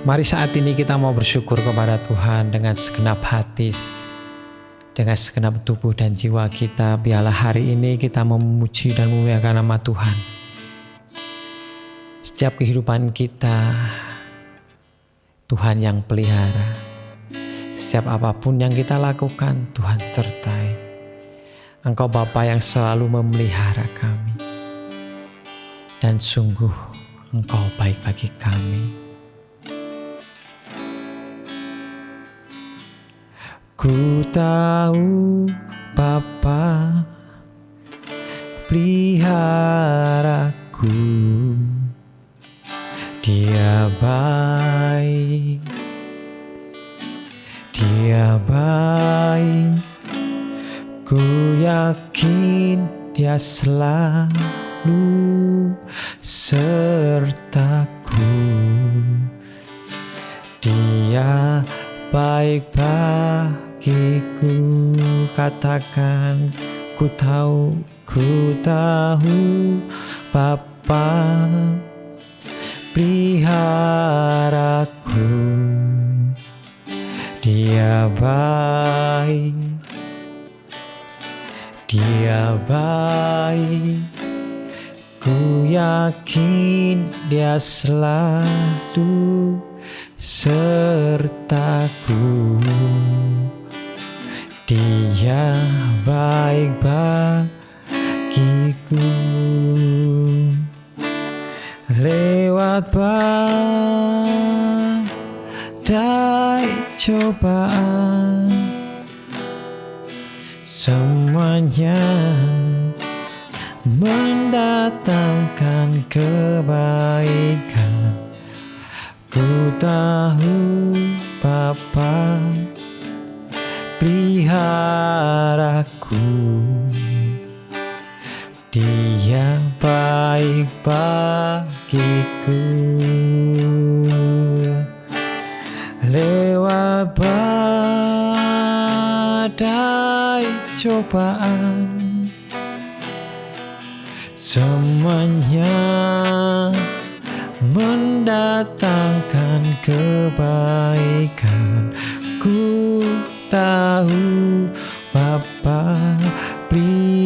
Mari saat ini kita mau bersyukur kepada Tuhan dengan segenap hati, dengan segenap tubuh dan jiwa kita. Biarlah hari ini kita memuji dan memuliakan nama Tuhan. Setiap kehidupan kita, Tuhan yang pelihara. Setiap apapun yang kita lakukan, Tuhan sertai. Engkau Bapa yang selalu memelihara kami. Dan sungguh Engkau baik bagi kami. Ku tahu Bapa peliharaku, Dia baik, Dia baik. Ku yakin Dia selalu sertaku. Dia baik bagiku. Katakan, ku tahu Bapa peliharaku. Dia baik, Dia baik. Ku yakin Dia selalu sertaku. Dia baik bagiku. Lewat badai cobaan, semuanya mendatangkan kebaikan. Ku tahu Bapa peliharaku. Dia baik bagiku. Lewat badai cobaan, semuanya mendatangkan kebaikan. Ku tahu Bapa peliharaku.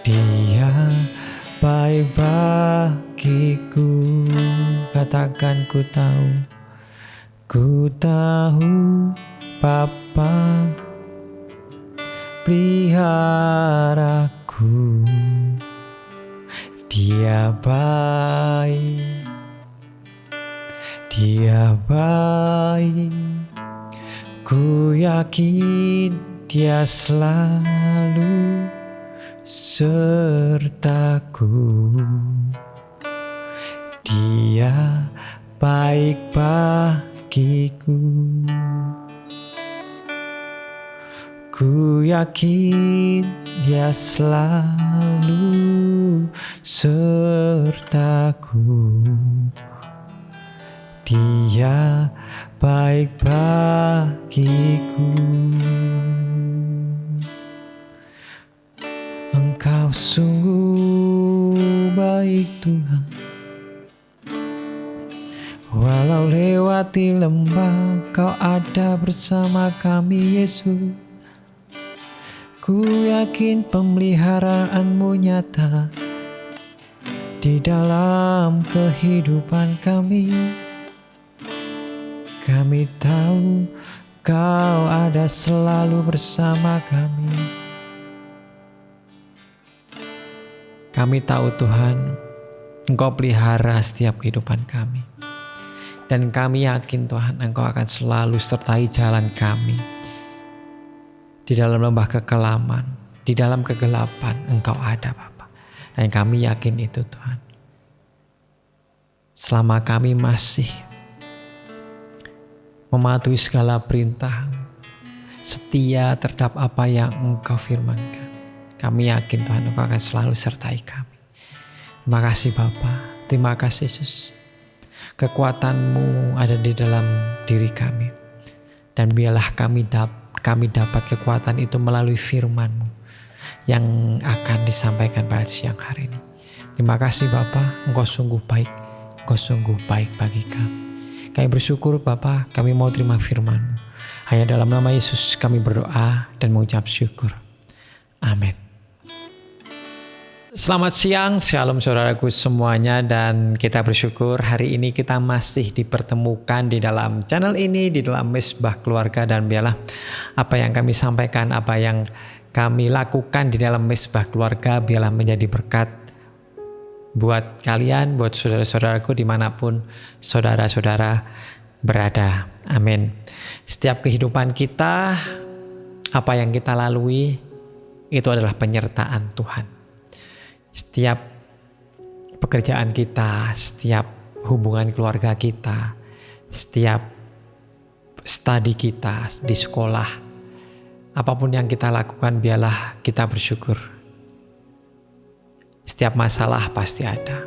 Dia baik bagiku. Katakan, ku tahu Bapa peliharaku. Dia baik, Dia baik. Ku yakin Dia selalu sertaku. Dia baik bagiku. Ku yakin Dia selalu sertaku. Dia baik bagiku. Engkau sungguh baik Tuhan. Walau lewati lembah, Kau ada bersama kami Yesus. Ku yakin pemeliharaanmu nyata di dalam kehidupan kami. Kami tahu Kau ada selalu bersama kami. Kami tahu Tuhan, Engkau pelihara setiap kehidupan kami. Dan kami yakin Tuhan, Engkau akan selalu sertai jalan kami. Di dalam lembah kekelaman, di dalam kegelapan, Engkau ada Bapa. Dan kami yakin itu Tuhan. Selama kami masih mematuhi segala perintah, setia terhadap apa yang Engkau firmankan, kami yakin Tuhan Engkau akan selalu sertai kami. Terima kasih Bapa, terima kasih Yesus. Kekuatan-Mu ada di dalam diri kami. Dan biarlah kami dapat kekuatan itu melalui firman-Mu yang akan disampaikan pada siang hari ini. Terima kasih Bapa, Engkau sungguh baik, Engkau sungguh baik bagi kami. Kami bersyukur Bapa, kami mau terima firman-Mu. Hanya dalam nama Yesus kami berdoa dan mengucap syukur. Amin. Selamat siang, shalom saudaraku semuanya, dan kita bersyukur hari ini kita masih dipertemukan di dalam channel ini, di dalam Mesbah Keluarga, dan biarlah apa yang kami sampaikan, apa yang kami lakukan di dalam Mesbah Keluarga biarlah menjadi berkat buat kalian, buat saudara-saudaraku dimanapun saudara-saudara berada. Amin. Setiap kehidupan kita, apa yang kita lalui, itu adalah penyertaan Tuhan. Setiap pekerjaan kita, setiap hubungan keluarga kita, setiap studi kita di sekolah, apapun yang kita lakukan biarlah kita bersyukur. Setiap masalah pasti ada,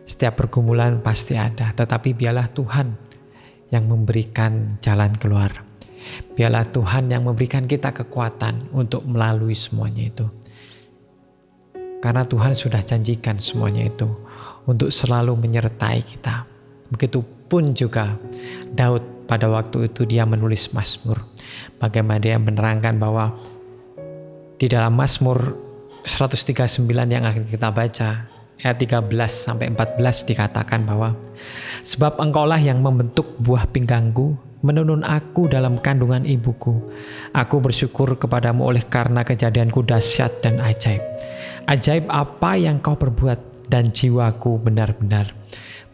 setiap pergumulan pasti ada, tetapi biarlah Tuhan yang memberikan jalan keluar. Biarlah Tuhan yang memberikan kita kekuatan untuk melalui semuanya itu. Karena Tuhan sudah janjikan semuanya itu untuk selalu menyertai kita. Begitupun juga Daud pada waktu itu dia menulis Mazmur. Bagaimana dia menerangkan bahwa di dalam Mazmur 139 yang akan kita baca, ayat 13-14 dikatakan bahwa sebab Engkaulah yang membentuk buah pinggangku, menenun aku dalam kandungan ibuku. Aku bersyukur kepadamu oleh karena kejadianku dahsyat dan ajaib. Ajaib apa yang kau perbuat dan jiwaku benar-benar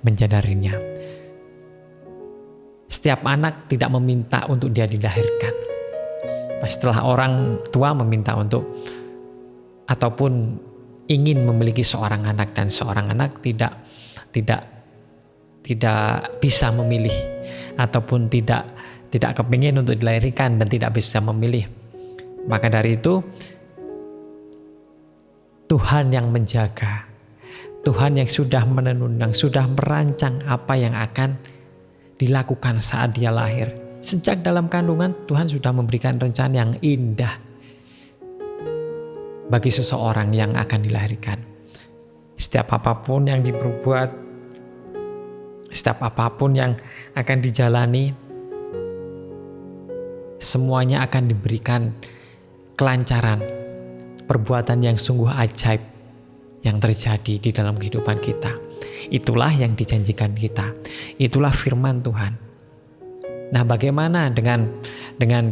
menyadarinya. Setiap anak tidak meminta untuk dia dilahirkan. Setelah orang tua meminta untuk ataupun ingin memiliki seorang anak, dan seorang anak tidak bisa memilih ataupun tidak kepingin untuk dilahirkan dan tidak bisa memilih. Maka dari itu Tuhan yang menjaga, Tuhan yang sudah menenun, yang sudah merancang apa yang akan dilakukan saat dia lahir. Sejak dalam kandungan Tuhan sudah memberikan rencana yang indah bagi seseorang yang akan dilahirkan. Setiap apapun yang diperbuat, setiap apapun yang akan dijalani, semuanya akan diberikan kelancaran. Perbuatan yang sungguh ajaib yang terjadi di dalam kehidupan kita. Itulah yang dijanjikan kita. Itulah firman Tuhan. Nah, bagaimana dengan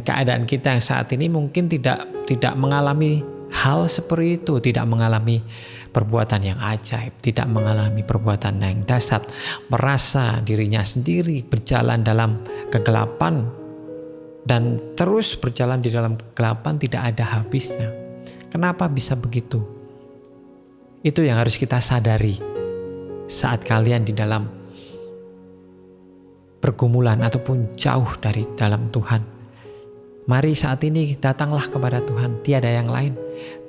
keadaan kita yang saat ini mungkin tidak mengalami hal seperti itu, tidak mengalami perbuatan yang ajaib, tidak mengalami perbuatan yang dahsyat, merasa dirinya sendiri berjalan dalam kegelapan dan terus berjalan di dalam kegelapan tidak ada habisnya. Kenapa bisa begitu? Itu yang harus kita sadari saat kalian di dalam pergumulan ataupun jauh dari dalam Tuhan. Mari saat ini datanglah kepada Tuhan. Tiada yang lain,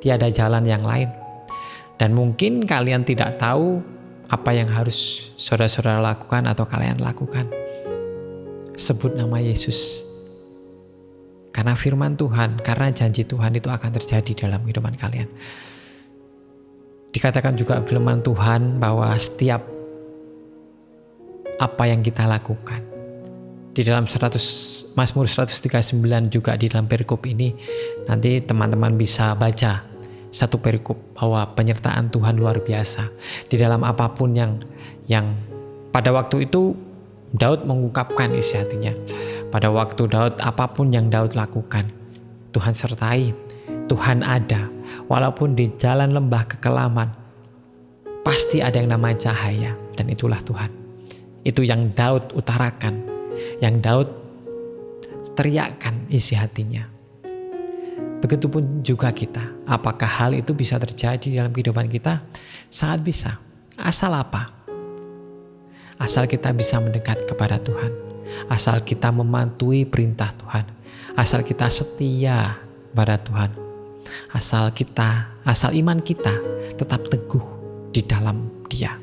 tiada jalan yang lain. Dan mungkin kalian tidak tahu apa yang harus saudara-saudara lakukan atau kalian lakukan. Sebut nama Yesus. Karena firman Tuhan, karena janji Tuhan itu akan terjadi dalam kehidupan kalian. Dikatakan juga firman Tuhan bahwa setiap apa yang kita lakukan. Di dalam Mazmur 139 juga di dalam perikop ini, nanti teman-teman bisa baca satu perikop bahwa penyertaan Tuhan luar biasa. Di dalam apapun yang pada waktu itu Daud mengungkapkan isi hatinya. Pada waktu Daud, apapun yang Daud lakukan, Tuhan sertai, Tuhan ada. Walaupun di jalan lembah kekelaman, pasti ada yang namanya cahaya, dan itulah Tuhan. Itu yang Daud utarakan, yang Daud teriakkan isi hatinya. Begitupun juga kita, apakah hal itu bisa terjadi dalam kehidupan kita? Sangat bisa. Asal apa? Asal kita bisa mendekat kepada Tuhan. Asal kita mematuhi perintah Tuhan, asal kita setia pada Tuhan, asal iman kita tetap teguh di dalam Dia.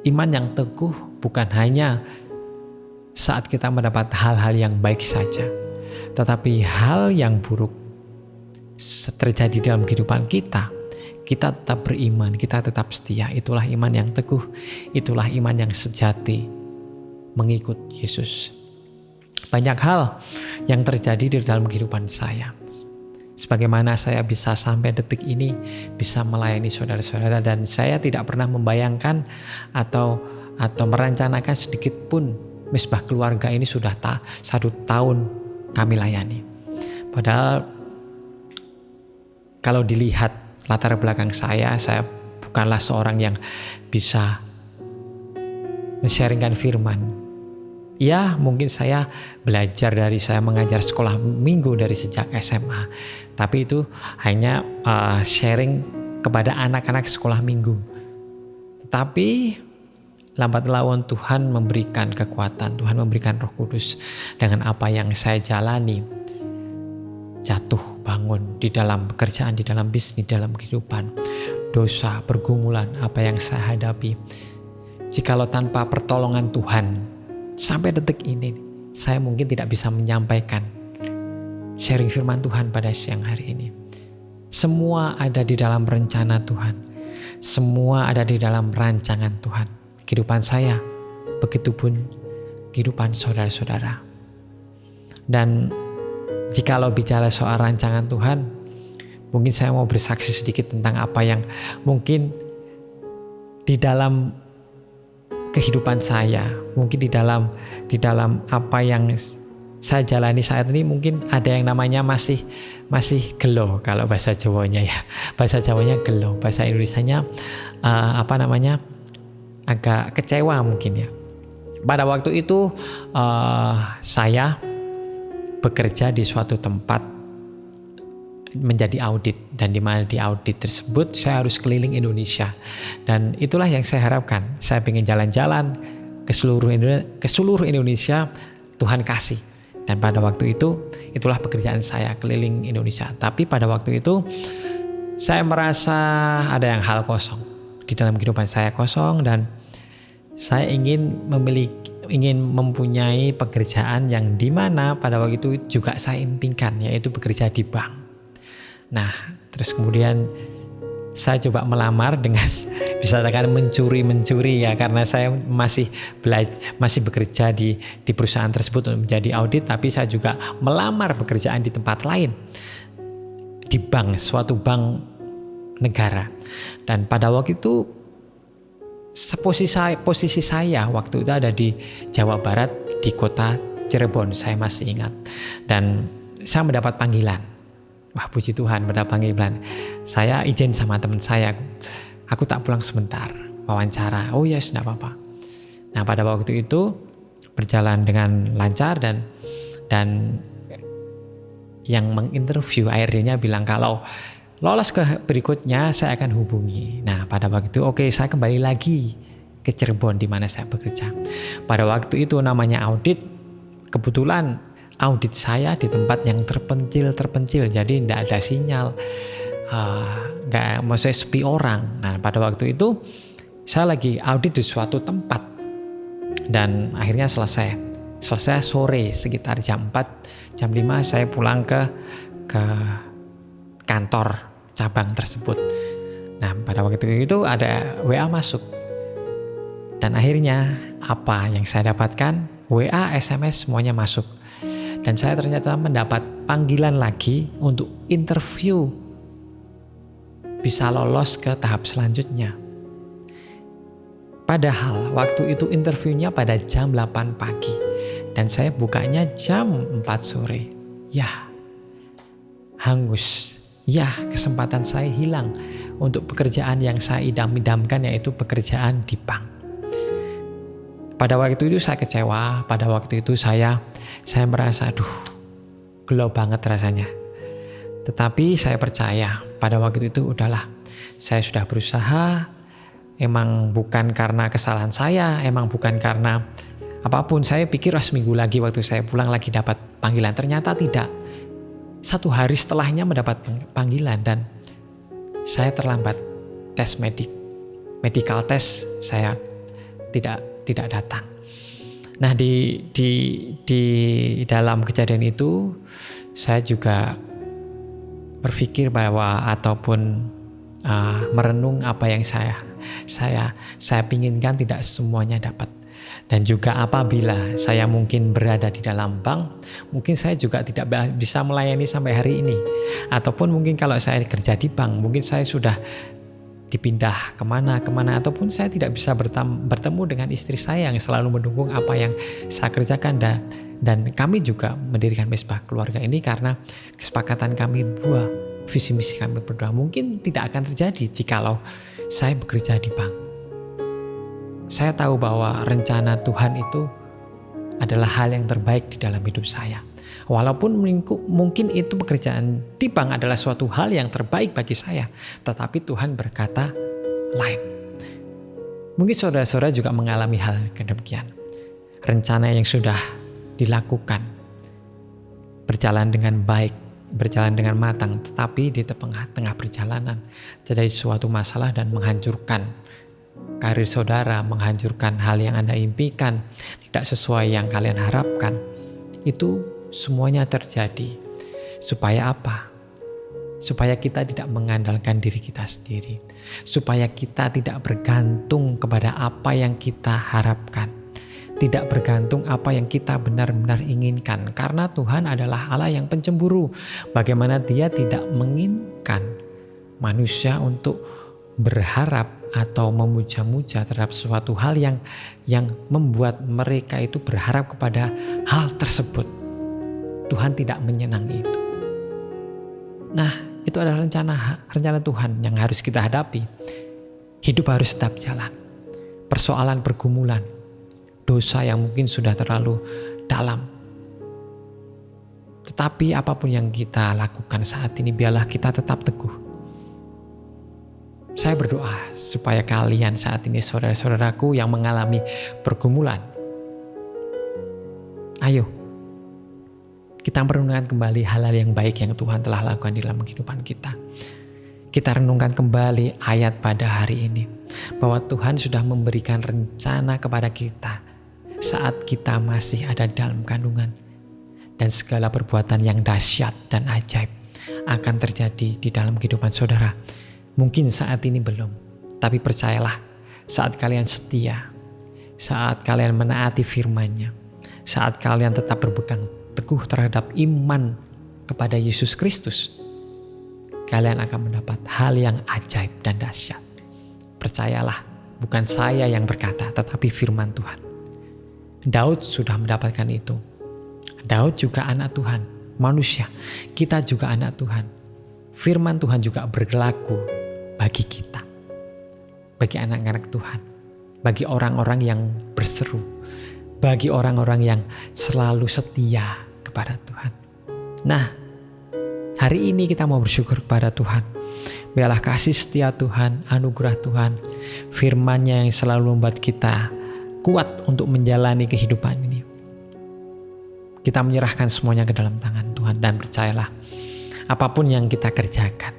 Iman yang teguh bukan hanya saat kita mendapat hal-hal yang baik saja, tetapi hal yang buruk terjadi dalam kehidupan kita, kita tetap beriman, kita tetap setia. Itulah iman yang teguh, itulah iman yang sejati mengikut Yesus. Banyak hal yang terjadi di dalam kehidupan saya. Sebagaimana saya bisa sampai detik ini bisa melayani saudara-saudara, dan saya tidak pernah membayangkan atau merencanakan sedikit pun Misbah Keluarga ini sudah 1 tahun kami layani. Padahal kalau dilihat latar belakang saya bukanlah seorang yang bisa men-sharingkan firman. Ya, mungkin saya belajar dari saya mengajar sekolah minggu dari sejak SMA. Tapi itu hanya sharing kepada anak-anak sekolah minggu. Tetapi lambat laun Tuhan memberikan kekuatan, Tuhan memberikan Roh Kudus dengan apa yang saya jalani. Jatuh bangun di dalam pekerjaan, di dalam bisnis, di dalam kehidupan. Dosa, pergumulan, apa yang saya hadapi. Jikalau tanpa pertolongan Tuhan, sampai detik ini, saya mungkin tidak bisa menyampaikan sharing firman Tuhan pada siang hari ini. Semua ada di dalam rencana Tuhan. Semua ada di dalam rancangan Tuhan. Kehidupan saya, begitupun kehidupan saudara-saudara. Dan jikalau bicara soal rancangan Tuhan, mungkin saya mau bersaksi sedikit tentang apa yang mungkin di dalam kehidupan saya, mungkin di dalam apa yang saya jalani saat ini, mungkin ada yang namanya masih gelo kalau bahasa Jawanya ya. Bahasa Jawanya gelo, bahasa Indonesianya agak kecewa mungkin ya. Pada waktu itu saya bekerja di suatu tempat menjadi audit, dan di mana di audit tersebut saya harus keliling Indonesia, dan itulah yang saya harapkan. Saya ingin jalan-jalan ke seluruh Indonesia, Tuhan kasih. Dan pada waktu itu itulah pekerjaan saya, keliling Indonesia. Tapi pada waktu itu saya merasa ada yang hal kosong di dalam kehidupan saya, kosong, dan saya ingin mempunyai pekerjaan yang dimana pada waktu itu juga saya impikan, yaitu bekerja di bank. Nah, terus kemudian saya coba melamar dengan bisa dikatakan mencuri ya, karena saya masih bekerja di perusahaan tersebut untuk menjadi audit, tapi saya juga melamar pekerjaan di tempat lain, di bank, suatu bank negara. Dan pada waktu itu posisi saya waktu itu ada di Jawa Barat, di kota Cirebon, saya masih ingat. Dan saya mendapat panggilan. Wah, puji Tuhan, mendapat panggilan. Saya izin sama teman saya, aku tak pulang sebentar, wawancara. Oh yes, tidak apa-apa. Nah, pada waktu itu berjalan dengan lancar, dan yang menginterview akhirnya bilang kalau lolos ke berikutnya saya akan hubungi. Nah, pada waktu itu saya kembali lagi ke Cirebon di mana saya bekerja. Pada waktu itu namanya audit, kebetulan audit saya di tempat yang terpencil, jadi tidak ada sinyal, maksudnya sepi orang. Nah, pada waktu itu saya lagi audit di suatu tempat, dan akhirnya selesai sore sekitar jam 4, jam 5 saya pulang ke kantor cabang tersebut. Nah, pada waktu itu ada WA masuk, dan akhirnya apa yang saya dapatkan, WA, SMS semuanya masuk. Dan saya ternyata mendapat panggilan lagi untuk interview, bisa lolos ke tahap selanjutnya. Padahal waktu itu interviewnya pada jam 8 pagi dan saya bukanya jam 4 sore. Ya, hangus. Ya, kesempatan saya hilang untuk pekerjaan yang saya idam-idamkan, yaitu pekerjaan di bank. Pada waktu itu saya kecewa, pada waktu itu saya merasa gelo banget rasanya. Tetapi saya percaya pada waktu itu udahlah, saya sudah berusaha, emang bukan karena kesalahan saya, emang bukan karena apapun. Saya pikir seminggu lagi waktu saya pulang lagi dapat panggilan, ternyata tidak. 1 hari setelahnya mendapat panggilan dan saya terlambat tes medical test, saya tidak datang. Nah, di dalam kejadian itu saya juga berpikir bahwa ataupun merenung apa yang saya pinginkan tidak semuanya dapat. Dan juga apabila saya mungkin berada di dalam bank, mungkin saya juga tidak bisa melayani sampai hari ini. Ataupun mungkin kalau saya kerja di bank, mungkin saya sudah dipindah kemana, ataupun saya tidak bisa bertemu dengan istri saya yang selalu mendukung apa yang saya kerjakan. Dan kami juga mendirikan Mesbah Keluarga ini karena kesepakatan kami berdua, visi misi kami berdua. Mungkin tidak akan terjadi jikalau saya bekerja di bank. Saya tahu bahwa rencana Tuhan itu adalah hal yang terbaik di dalam hidup saya. Walaupun mungkin itu pekerjaan di bank adalah suatu hal yang terbaik bagi saya, tetapi Tuhan berkata lain. Mungkin saudara-saudara juga mengalami hal demikian. Rencana yang sudah dilakukan berjalan dengan baik, berjalan dengan matang, tetapi di tengah perjalanan terjadi suatu masalah dan menghancurkan karir saudara, menghancurkan hal yang Anda impikan, tidak sesuai yang kalian harapkan. Itu semuanya terjadi. Supaya apa? Supaya kita tidak mengandalkan diri kita sendiri. Supaya kita tidak bergantung kepada apa yang kita harapkan. Tidak bergantung apa yang kita benar-benar inginkan. Karena Tuhan adalah Allah yang pencemburu. Bagaimana Dia tidak menginginkan manusia untuk berharap atau memuja-muja terhadap suatu hal yang membuat mereka itu berharap kepada hal tersebut. Tuhan tidak menyenangi itu. Nah, itu adalah rencana Tuhan yang harus kita hadapi. Hidup harus tetap jalan. Persoalan pergumulan, dosa yang mungkin sudah terlalu dalam. Tetapi apapun yang kita lakukan saat ini, biarlah kita tetap teguh. Saya berdoa supaya kalian saat ini, saudara-saudaraku yang mengalami pergumulan, ayo kita merenungkan kembali hal-hal yang baik yang Tuhan telah lakukan di dalam kehidupan kita. Kita renungkan kembali ayat pada hari ini, bahwa Tuhan sudah memberikan rencana kepada kita saat kita masih ada dalam kandungan. Dan segala perbuatan yang dahsyat dan ajaib akan terjadi di dalam kehidupan saudara. Mungkin saat ini belum, tapi percayalah, saat kalian setia, saat kalian menaati firman-Nya, saat kalian tetap berpegang teguh terhadap iman kepada Yesus Kristus, kalian akan mendapat hal yang ajaib dan dahsyat. Percayalah, bukan saya yang berkata, tetapi firman Tuhan. Daud sudah mendapatkan itu. Daud juga anak Tuhan, manusia. Kita juga anak Tuhan. Firman Tuhan juga berlaku bagi kita, bagi anak-anak Tuhan, bagi orang-orang yang berseru, bagi orang-orang yang selalu setia kepada Tuhan. Nah, hari ini kita mau bersyukur kepada Tuhan. Biarlah kasih setia Tuhan, anugerah Tuhan, firman-Nya yang selalu membuat kita kuat untuk menjalani kehidupan ini. Kita menyerahkan semuanya ke dalam tangan Tuhan dan percayalah, apapun yang kita kerjakan,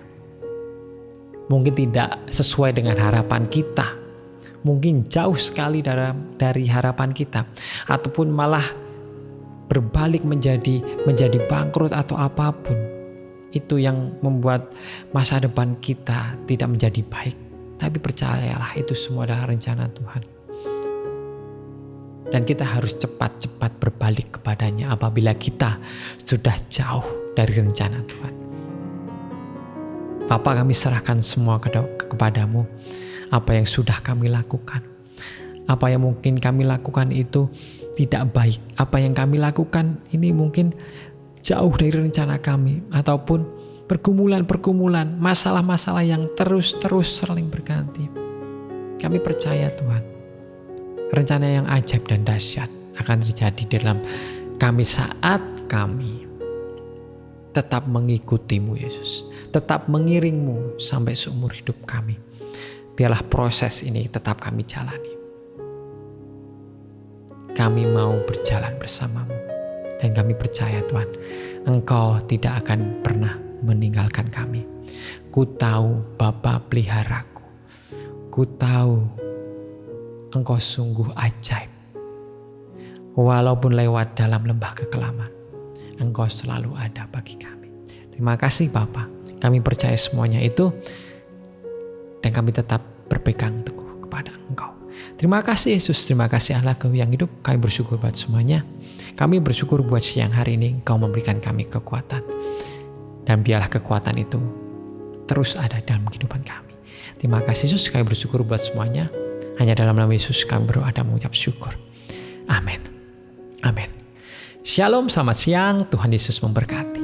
mungkin tidak sesuai dengan harapan kita, mungkin jauh sekali dari harapan kita, ataupun malah berbalik menjadi bangkrut atau apapun, itu yang membuat masa depan kita tidak menjadi baik. Tapi percayalah, itu semua adalah rencana Tuhan. Dan kita harus cepat-cepat berbalik kepadanya apabila kita sudah jauh dari rencana Tuhan. Bapa, kami serahkan semua kepadamu. Apa yang sudah kami lakukan, apa yang mungkin kami lakukan itu tidak baik, apa yang kami lakukan ini mungkin jauh dari rencana kami, ataupun pergumulan-pergumulan, masalah-masalah yang terus saling berganti. Kami percaya Tuhan, rencana yang ajaib dan dahsyat akan terjadi dalam kami saat kami tetap mengikutimu Yesus, tetap mengiringmu sampai seumur hidup kami. Biarlah proses ini tetap kami jalani. Kami mau berjalan bersamamu, dan kami percaya Tuhan, Engkau tidak akan pernah meninggalkan kami. Ku tahu Bapa peliharaku, ku tahu Engkau sungguh ajaib. Walaupun lewat dalam lembah kekelaman, Engkau selalu ada bagi kami. Terima kasih Bapa, kami percaya semuanya itu dan kami tetap berpegang teguh kepada Engkau. Terima kasih Yesus, terima kasih Allah yang hidup. Kami bersyukur buat semuanya. Kami bersyukur buat siang hari ini Engkau memberikan kami kekuatan. Dan biarlah kekuatan itu terus ada dalam kehidupan kami. Terima kasih Yesus, kami bersyukur buat semuanya. Hanya dalam nama Yesus kami berdoa dan mengucap syukur. Amin. Amin. Shalom, selamat siang. Tuhan Yesus memberkati.